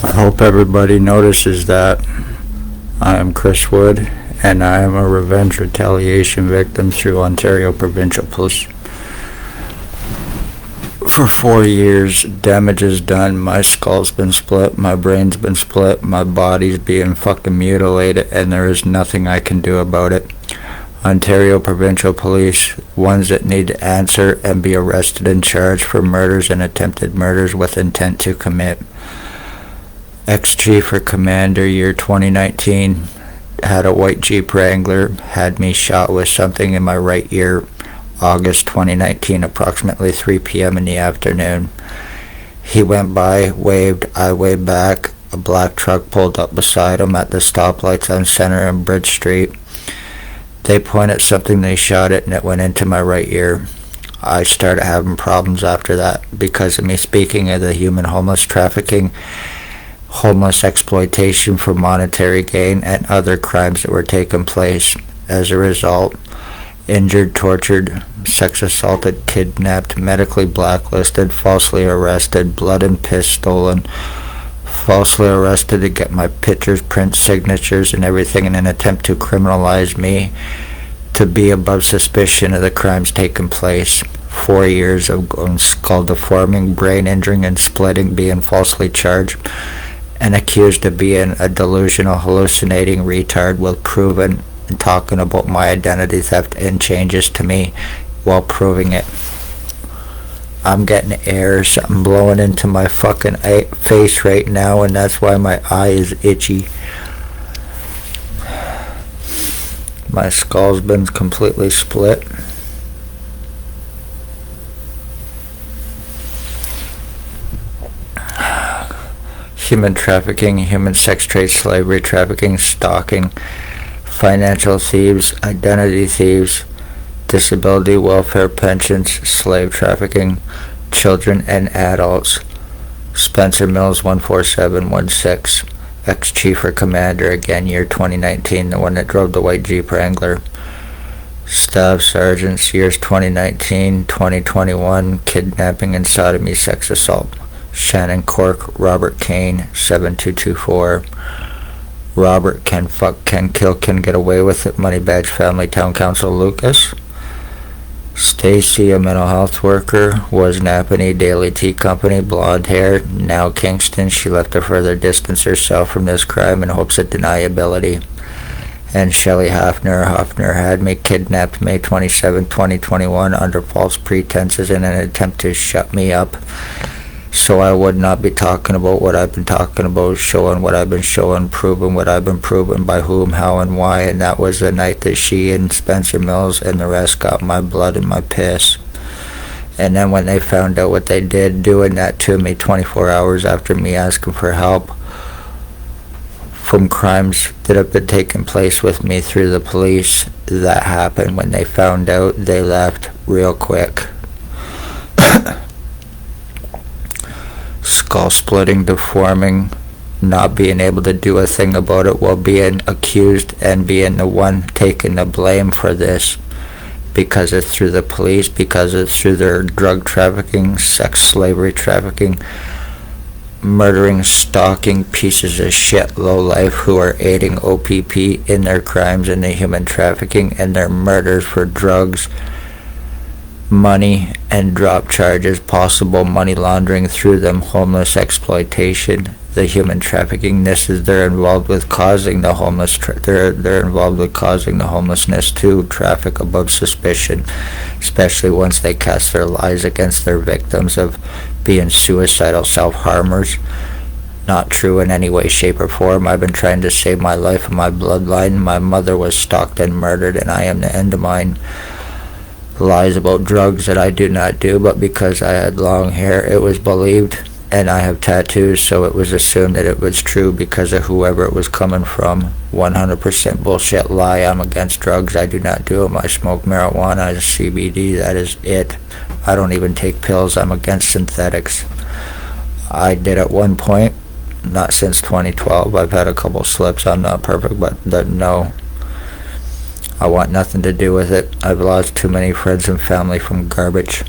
I hope everybody notices that I am Chris Wood, and I am a revenge retaliation victim through Ontario provincial police. For 4 years, damage is done. My skull's been split, my brain's been split, my body's being fucking mutilated, and there is nothing I can do about it. Ontario provincial police, ones that need to answer and be arrested and charged for murders and attempted murders with intent to commit. Ex-Chief or Commander, year 2019, had a white Jeep Wrangler, had me shot with something in my right ear, August 2019, approximately 3 p.m. in the afternoon. He went by, waved, I waved back. A black truck pulled up beside him at the stoplights on Center and Bridge Street. They pointed something, they shot it, and it went into my right ear. I started having problems after that because of me speaking of the human homeless trafficking, homeless exploitation for monetary gain, and other crimes that were taking place. As a result, injured, tortured, sex assaulted, kidnapped, medically blacklisted, falsely arrested, blood and piss stolen, falsely arrested to get my pictures, prints, signatures, and everything in an attempt to criminalize me, to be above suspicion of the crimes taking place. 4 years of skull deforming, brain injuring, and splitting, being falsely charged and accused of being a delusional, hallucinating retard with proven and talking about my identity theft and changes to me while proving it. I'm getting air, something blowing into my fucking face right now, and that's why my eye is itchy. My skull's been completely split. Human trafficking, human sex trade, slavery, trafficking, stalking, financial thieves, identity thieves, disability, welfare, pensions, slave trafficking, children and adults. Spencer Mills, 14716, ex-Chief or Commander, again, year 2019, the one that drove the white Jeep Wrangler. Staff Sergeants, years 2019, 2021, kidnapping and sodomy, sex assault. Shannon Cork, Robert Kane, 7224. Robert can fuck, can kill, can get away with it. Money Badge Family Town Council Lucas. Stacy, a mental health worker, was Napanee Daily Tea Company, blonde hair, now Kingston. She left to further distance herself from this crime in hopes of deniability. And Shelley Hafner had me kidnapped May 27, 2021 under false pretenses in an attempt to shut me up, so I would not be talking about what I've been talking about, showing what I've been showing, proving what I've been proving, by whom, how, and why. And that was the night that she and Spencer Mills and the rest got my blood and my piss. And then when they found out what they did, doing that to me 24 hours after me asking for help from crimes that have been taking place with me through the police, that happened. When they found out, they left real quick. Skull splitting, deforming, not being able to do a thing about it while being accused and being the one taking the blame for this, because it's through the police, because it's through their drug trafficking, sex slavery trafficking, murdering, stalking pieces of shit lowlife who are aiding o.p.p. in their crimes and the human trafficking and their murders for drugs, money, and drop charges, possible money laundering through them, homeless exploitation, the human trafficking. They're involved with causing the homeless. They're involved with causing the homelessness to traffic above suspicion, especially once they cast their lies against their victims of being suicidal self-harmers. Not true in any way, shape, or form. I've been trying to save my life and my bloodline. My mother was stalked and murdered, and I am the end of mine. Lies about drugs that I do not do, but because I had long hair, it was believed, and I have tattoos, so it was assumed that it was true because of whoever it was coming from. 100% bullshit lie. I'm against drugs. I do not do them. I smoke marijuana, CBD, that is it. I don't even take pills. I'm against synthetics. I did at one point, not since 2012. I've had a couple slips. I'm not perfect, but no. I want nothing to do with it. I've lost too many friends and family from garbage.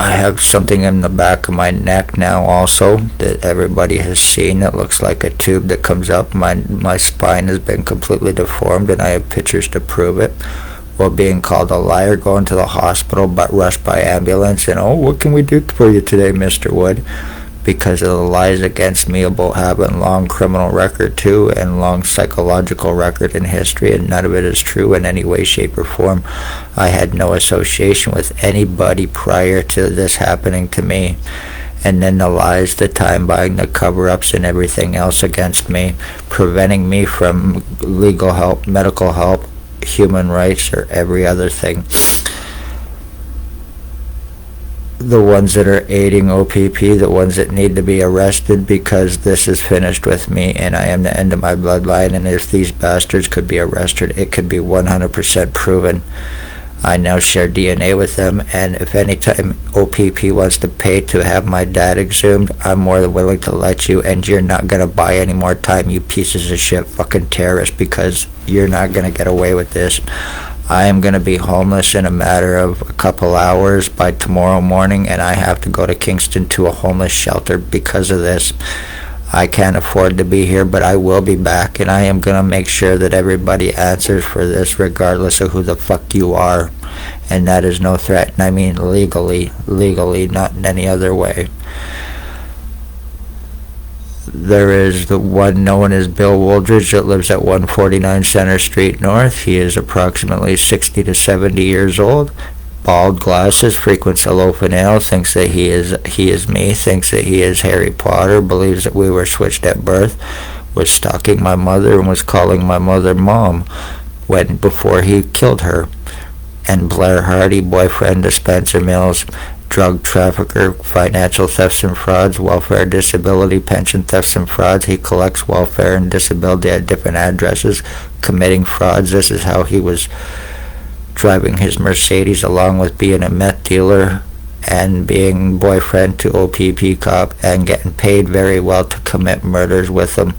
I have something in the back of my neck now also that everybody has seen. It looks like a tube that comes up. My spine has been completely deformed, and I have pictures to prove it. While being called a liar, going to the hospital, but rushed by ambulance, and what can we do for you today, Mr. Wood? Because of the lies against me about having long criminal record too, and long psychological record in history, and none of it is true in any way, shape, or form. I had no association with anybody prior to this happening to me. And then the lies, the time buying, the cover-ups, and everything else against me, preventing me from legal help, medical help, human rights, or every other thing. The ones that are aiding o.p.p, the ones that need to be arrested, because this is finished with me and I am the end of my bloodline, and if these bastards could be arrested, it could be 100% proven. I now share DNA with them, and if any time o.p.p wants to pay to have my dad exhumed, I'm more than willing to let you, and you're not going to buy any more time, you pieces of shit fucking terrorists, because you're not going to get away with this. I am going to be homeless in a matter of a couple hours by tomorrow morning, and I have to go to Kingston to a homeless shelter because of this. I can't afford to be here, but I will be back, and I am going to make sure that everybody answers for this regardless of who the fuck you are. And that is no threat, and I mean legally, not in any other way. There is the one known as Bill Wooldridge that lives at 149 Center Street North. He is approximately 60 to 70 years old. Bald, glasses, frequents a loaf and ale, thinks that he is me, thinks that he is Harry Potter, believes that we were switched at birth, was stalking my mother and was calling my mother Mom before he killed her. And Blair Hardy, boyfriend of Spencer Mills, drug trafficker, financial thefts and frauds, welfare, disability, pension thefts and frauds. He collects welfare and disability at different addresses, committing frauds. This is how he was driving his Mercedes, along with being a meth dealer and being boyfriend to o.p.p cop, and getting paid very well to commit murders with him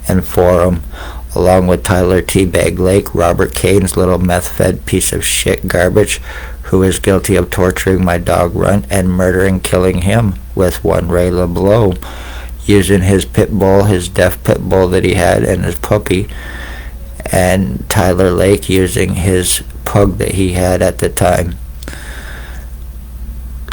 and for him, along with Tyler Teabag Lake, Robert Kane's little meth-fed piece of shit garbage, who is guilty of torturing my dog Runt and murdering, killing him with one Ray LeBlanc, using his pit bull, his deaf pit bull that he had, and his puppy, and Tyler Lake using his pug that he had at the time.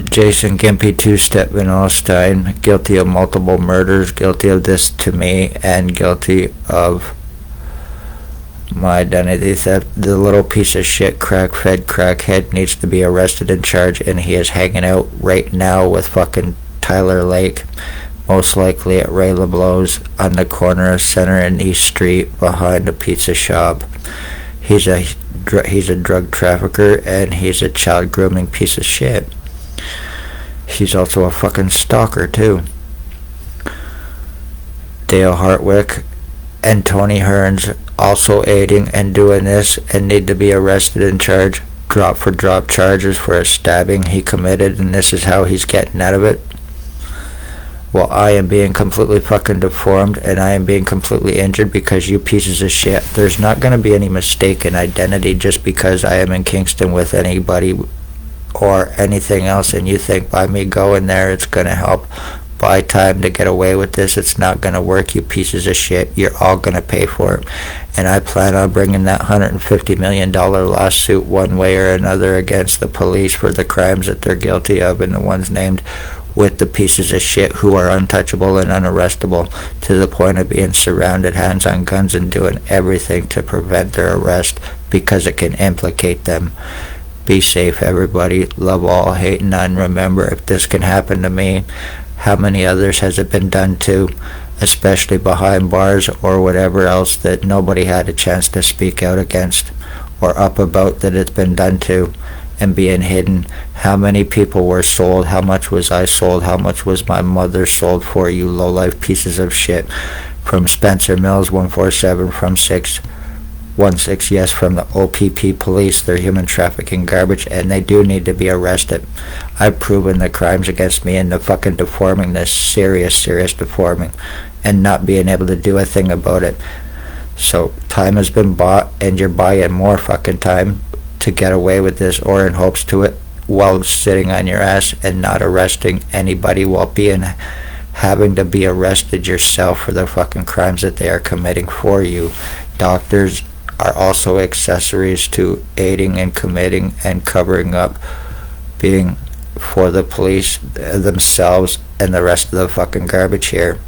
Jason Gimpy Two-Step Van Alstyne, guilty of multiple murders, guilty of this to me, and guilty of my identity theft. The little piece of shit crack-fed crackhead needs to be arrested and charged, and he is hanging out right now with fucking Tyler Lake, most likely at Ray LeBlanc's on the corner of Center and East Street behind a pizza shop. He's a drug trafficker, and he's a child grooming piece of shit. He's also a fucking stalker too. Dale Hartwick and Tony Hearns also aiding and doing this, and need to be arrested and charged drop charges for a stabbing he committed, and this is how he's getting out of it. Well, I am being completely fucking deformed, and I am being completely injured because you pieces of shit. There's not going to be any mistaken identity just because I am in Kingston with anybody or anything else, and you think by me going there it's going to help buy time to get away with this. It's not going to work, you pieces of shit. You're all going to pay for it. And I plan on bringing that $150 million lawsuit one way or another against the police for the crimes that they're guilty of, and the ones named, with the pieces of shit who are untouchable and unarrestable, to the point of being surrounded, hands on guns, and doing everything to prevent their arrest because it can implicate them. Be safe, everybody. Love all, hate none. Remember, if this can happen to me, how many others has it been done to, especially behind bars or whatever else that nobody had a chance to speak out against or up about that it's been done to, and being hidden? How many people were sold? How much was I sold? How much was my mother sold for, you low-life pieces of shit? From Spencer Mills 147, from 616, yes, from the o.p.p police. They're human trafficking garbage, and they do need to be arrested. I've proven the crimes against me and the fucking deforming, this serious deforming, and not being able to do a thing about it. So time has been bought, and you're buying more fucking time to get away with this, or in hopes to it, while sitting on your ass and not arresting anybody while having to be arrested yourself for the fucking crimes that they are committing for you. Doctors are also accessories to aiding and committing and covering up being for the police themselves and the rest of the fucking garbage here.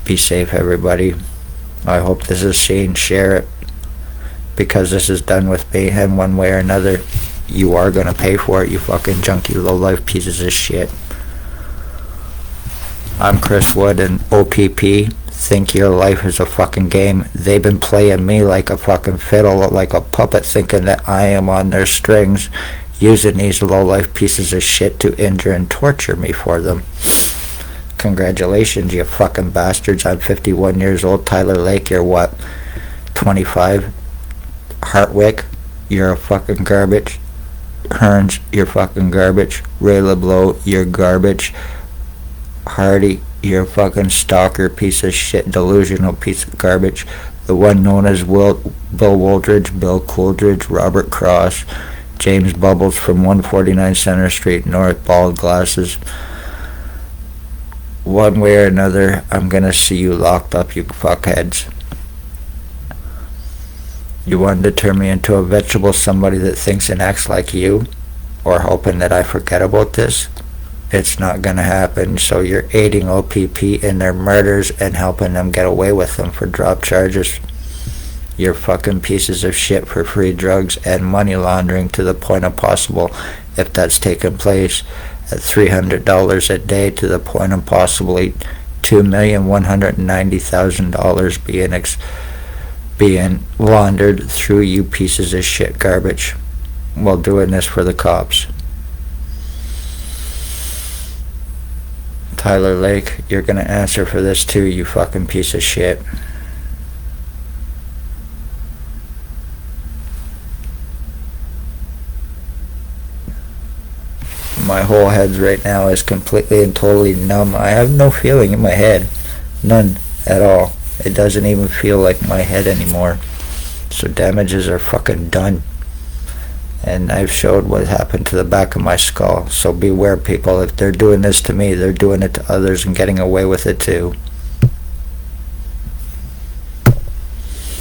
Be safe, everybody. I hope this is seen. Share it, because this is done with mayhem one way or another. You are gonna pay for it, you fucking junky low-life pieces of shit. I'm Chris Wood, and o.p.p. think your life is a fucking game. They've been playing me like a fucking fiddle, like a puppet, thinking that I am on their strings, using these low-life pieces of shit to injure and torture me for them. Congratulations, you fucking bastards. I'm 51 years old. Tyler Lake, you're what, 25? Hartwick, you're a fucking garbage. Hearns, you're fucking garbage. Ray LeBlanc, you're garbage. Hardy, you're a fucking stalker, piece of shit, delusional piece of garbage. The one known as Bill Wooldridge, Bill Coolidge, Robert Cross, James Bubbles from 149 Center Street North, bald glasses. One way or another, I'm gonna see you locked up, you fuckheads. You want to turn me into a vegetable, somebody that thinks and acts like you, or hoping that I forget about this? It's not gonna happen. So you're aiding o.p.p. in their murders and helping them get away with them for drop charges. You're fucking pieces of shit for free drugs and money laundering to the point of possible, if that's taken place, at $300 a day to the point of possibly $2,190,000 being laundered through you pieces of shit garbage while doing this for the cops. Tyler Lake, you're gonna answer for this too, you fucking piece of shit. My whole head right now is completely and totally numb. I have no feeling in my head. None at all. It doesn't even feel like my head anymore. So damages are fucking done. And I've showed what happened to the back of my skull. So beware, people. If they're doing this to me, they're doing it to others and getting away with it too.